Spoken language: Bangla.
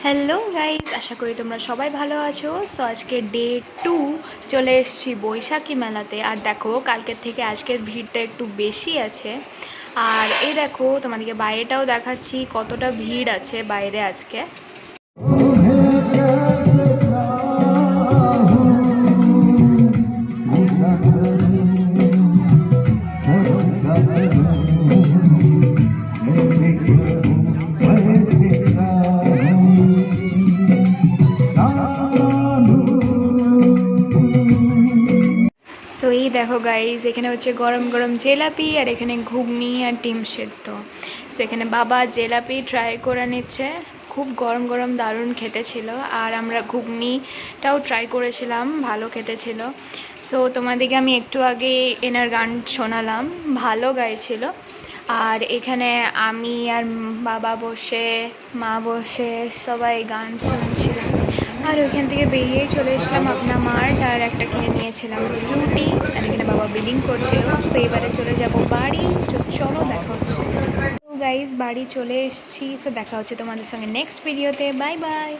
হ্যালো গাইজ, আশা করি তোমরা সবাই ভালো আছো। সো আজকে ডে 2 চলে এসেছি বৈশাখী মেলাতে। আর দেখো, কালকের থেকে আজকের ভিড়টা একটু বেশি আছে। আর এই দেখো, তোমাদেরকে বাইরেটাও দেখাচ্ছি কতটা ভিড় আছে বাইরে আজকে। সো এই দেখো গাইজ, এখানে হচ্ছে গরম গরম জিলাপি, আর এখানে ঘুগনি আর ডিম সেদ্ধ। সো এখানে বাবা জিলাপি ট্রাই করে নিচ্ছে, খুব গরম গরম দারুণ খেতে ছিল। আর আমরা ঘুগনিটাও ট্রাই করেছিলাম, ভালো খেতে ছিল। সো তোমাদেরকে আমি একটু আগে এনার গান শোনালাম, ভালো গাইছিল। আর এখানে আমি আর বাবা বসে, মা বসে সবাই গান শুনছিল। আর ওইখান থেকে বেরিয়ে চলে এসলাম আপনার মার্ট, আর একটা কিনে নিয়েছিলাম ফ্রুটি। আর এখানে বাবা বিলিং করছিল। সো এবারে চলে যাব বাড়ি। চলো দেখা হচ্ছে। তো গাইজ, বাড়ি চলে এসেছি। সো দেখা হচ্ছে তোমাদের সঙ্গে নেক্সট ভিডিওতে। Bye bye.